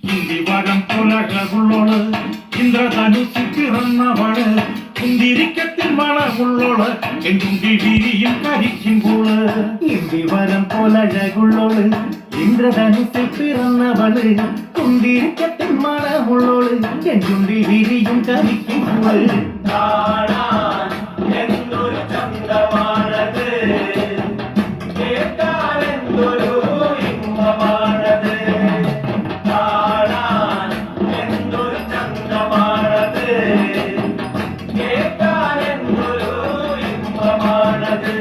ഇന്ദിവരം പുലകളുള്ളോള് ഇന്ദ്രധനുസിൽ പിറന്നവള് കുന്തിരിക്കത്തിൽ മണമുള്ളോള് എൻകുണ്ടി വിരിയും കരിക്കുമ്പോള് ഇന്ദിവരം പുലകളുള്ളോള് ഇന്ദ്രധനുസിൽ പിറന്നവള് കുന്തിരിക്കത്തിൽ മണമുള്ളോള് എൻകുണ്ടി വിരിയും കരിക്കുമ്പോള് എന്തൊരു ചന്തമാണത് കേട്ടാലെന്തൊരു ഇമ്പമാണത് കാണാൻ എന്തൊരു ചന്തമാണത് കേട്ടാലെന്തൊരു ഇമ്പമാണത്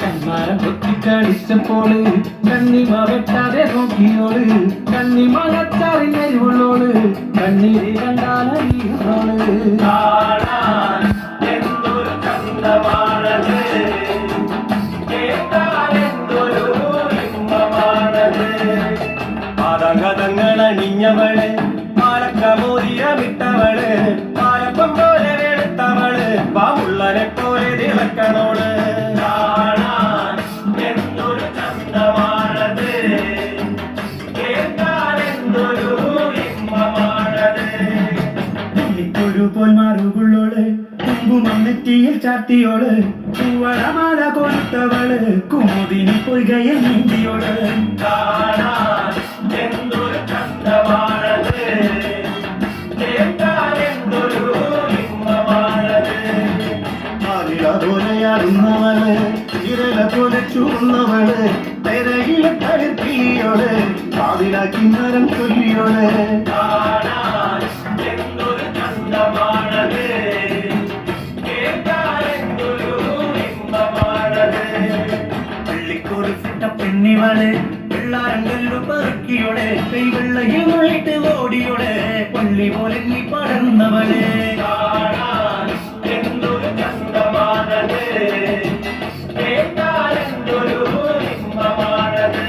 കന്മാരം പൊത്തിക്കളിച്ചപ്പോള് കണ്ണിമ വെട്ടാതെ നോക്കിയോള് കണ്ണിമ കച്ചാറിനരിവുള്ളോള് കണ്ണീര് കണ്ടാലറിയോള് കാണാൻ എന്തൊരു ചന്തമാണത് കേട്ടാലെന്തൊരു ഇമ്പമാണത് പാദകഥങ്ങൾ അണിഞ്ഞവള് പാലക്കമോതിരമിട്ടവള് പാലപ്പം പോലെ വെളുത്തവള് പാമുള്ളനെ പോലെ തിളക്കണോള് കാണാൻ എന്തൊരു ചന്തമാണത് കേട്ടാലെന്തൊരു ഇമ്പമാണത് പുള്ളിക്കൊഴു പോൽ മാറുകുള്ളോള് കുങ്കുമന്നെറ്റിയിൽ ചാത്തിയോള് പൂവളമാല കൊടുത്തവള് കുമുദിനി പൊയ്കയിൽ നീന്തിയോള് കാണാൻ എന്തൊരു ചന്തമാണത് കേട്ടാലെന്തൊരു ഇമ്പമാണത് ാടുന്നവള് ഇരല പോലെ ചൂർന്നവള് തെരയിലെ തളിർക്കിയോള് കാതിലാക്കി മരം ചൊല്ലിയോള് കാണാൻ എന്തൊരു ചന്തമാണത് കേട്ടാലെന്തൊരു ഇമ്പമാണത് പള്ളിക്കോട് സിട്ട പെണ്ണിവള് വെള്ളാരങ്കല്ലു പെറുക്കിയോള് കൈവെള്ളയിൽ മുള്ളിട്ട് ഓടിയോള് പള്ളി പോലെ നീ പടർന്നവള് കാണാൻ എന്തൊരു ചന്തമാണത് കേട്ടാലെന്തൊരു ഇമ്പമാണത്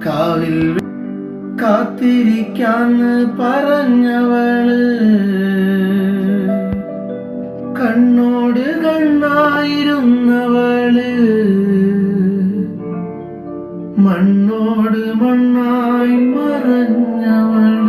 കാവിൽ കാത്തിരിക്കാന്ന് പറഞ്ഞവള് കണ്ണോട് കണ്ണായിരുന്നവള് മണ്ണോട് മണ്ണായി മറഞ്ഞവള്